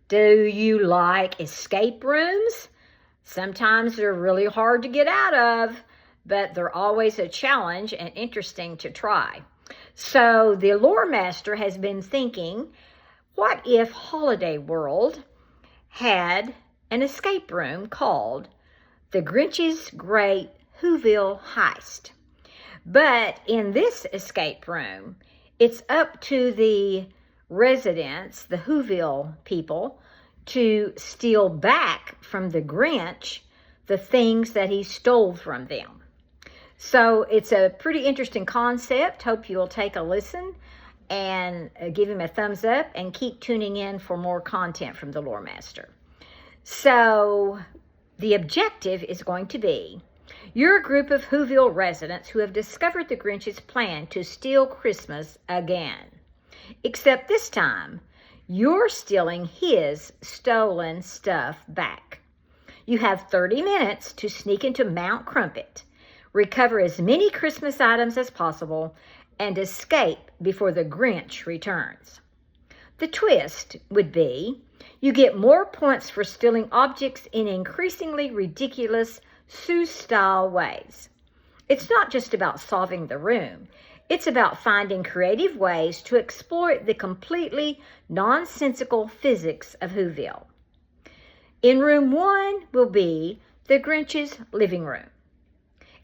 Do you like escape rooms? Sometimes they're really hard to get out of, but they're always a challenge and interesting to try. So the lore master has been thinking, what if Holiday World had an escape room called the Grinch's Great Whoville Heist? But in this escape room, it's up to the residents, the Whoville people, to steal back from the Grinch the things that he stole from them. So it's a pretty interesting concept. Hope you'll take a listen and give him a thumbs up and keep tuning in for more content from the Lore Master. So the objective is going to be, you're a group of Whoville residents who have discovered the Grinch's plan to steal Christmas again. Except this time, you're stealing his stolen stuff back. You have 30 minutes to sneak into Mount Crumpit, recover as many Christmas items as possible, and escape before the Grinch returns. The twist would be, you get more points for stealing objects in increasingly ridiculous Seuss-style ways. It's not just about solving the room. It's about finding creative ways to exploit the completely nonsensical physics of Whoville. In room 1 will be the Grinch's living room.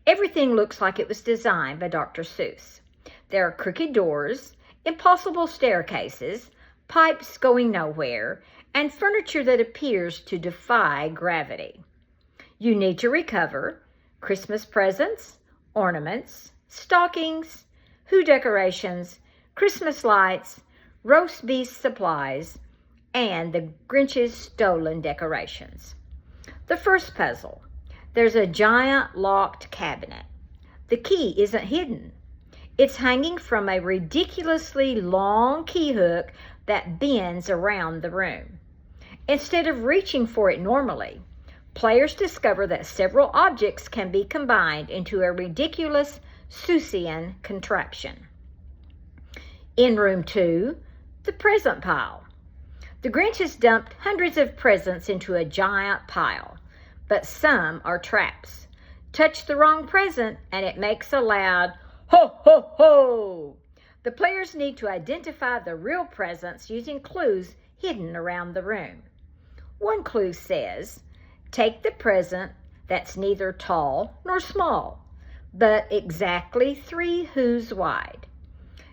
Everything looks like it was designed by Dr. Seuss. There are crooked doors, impossible staircases, pipes going nowhere, and furniture that appears to defy gravity. You need to recover Christmas presents, ornaments, stockings, Who decorations, Christmas lights, roast beef supplies, and the Grinch's stolen decorations. The first puzzle, there's a giant locked cabinet. The key isn't hidden. It's hanging from a ridiculously long key hook that bends around the room. Instead of reaching for it normally, players discover that several objects can be combined into a ridiculous Seussian contraption. In room 2, the present pile. The Grinch has dumped hundreds of presents into a giant pile, but some are traps. Touch the wrong present and it makes a loud ho, ho, ho. The players need to identify the real presents using clues hidden around the room. One clue says, take the present that's neither tall nor small, but exactly 3 Whos wide.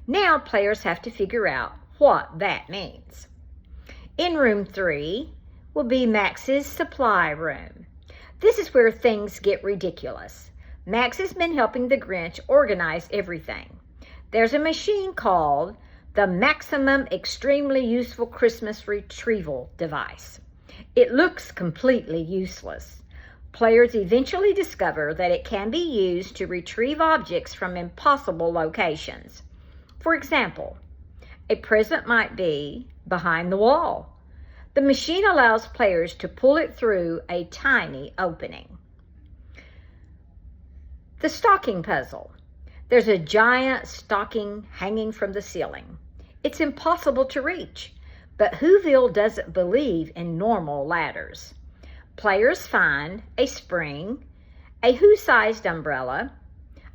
Now players have to figure out what that means. In room 3 will be Max's supply room. This is where things get ridiculous. Max has been helping the Grinch organize everything. There's a machine called the Maximum Extremely Useful Christmas Retrieval Device. It looks completely useless. Players eventually discover that it can be used to retrieve objects from impossible locations. For example, a present might be behind the wall. The machine allows players to pull it through a tiny opening. The stocking puzzle. There's a giant stocking hanging from the ceiling. It's impossible to reach, but Whoville doesn't believe in normal ladders. Players find a spring, a Who-sized umbrella,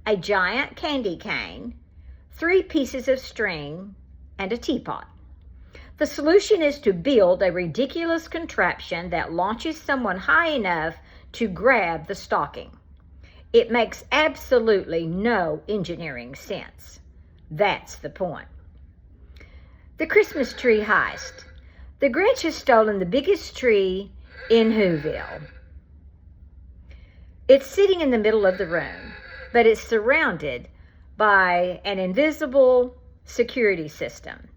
a giant candy cane, 3 pieces of string, and a teapot. The solution is to build a ridiculous contraption that launches someone high enough to grab the stocking. It makes absolutely no engineering sense. That's the point. The Christmas tree heist. The Grinch has stolen the biggest tree in Whoville. It's sitting in the middle of the room, but it's surrounded by an invisible security system.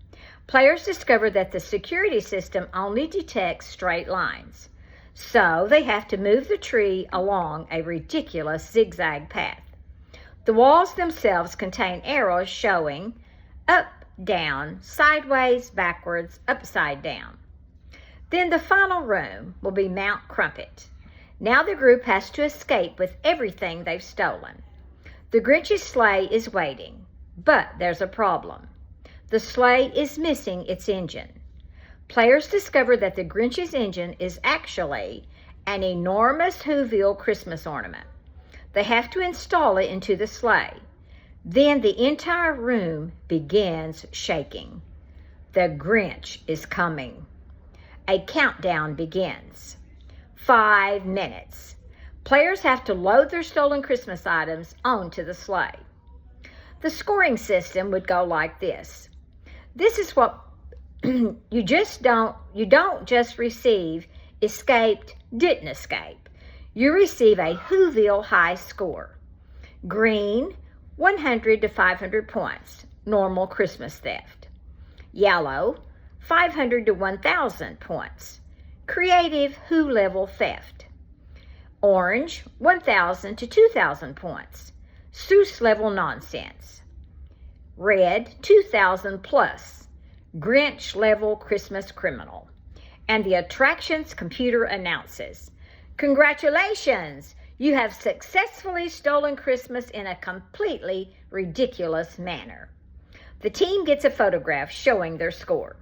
Players discover that the security system only detects straight lines, so they have to move the tree along a ridiculous zigzag path. The walls themselves contain arrows showing up, down, sideways, backwards, upside down. Then the final room will be Mount Crumpit. Now the group has to escape with everything they've stolen. The Grinch's sleigh is waiting, but there's a problem. The sleigh is missing its engine. Players discover that the Grinch's engine is actually an enormous Whoville Christmas ornament. They have to install it into the sleigh. Then the entire room begins shaking. The Grinch is coming. A countdown begins. 5 minutes. Players have to load their stolen Christmas items onto the sleigh. The scoring system would go like this. This is what you don't just receive escaped, didn't escape. You receive a Whoville high score. Green, 100 to 500 points, normal Christmas theft. Yellow, 500 to 1,000 points, creative Who level theft. Orange, 1,000 to 2,000 points, Seuss level nonsense. Red, 2,000 plus, Grinch level Christmas criminal. And the attractions computer announces, "Congratulations! You have successfully stolen Christmas in a completely ridiculous manner." The team gets a photograph showing their score.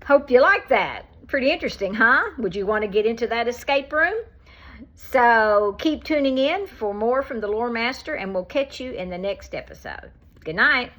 Hope you like that. Pretty interesting, huh? Would you want to get into that escape room? So keep tuning in for more from the Lore Master, and we'll catch you in the next episode. Good night.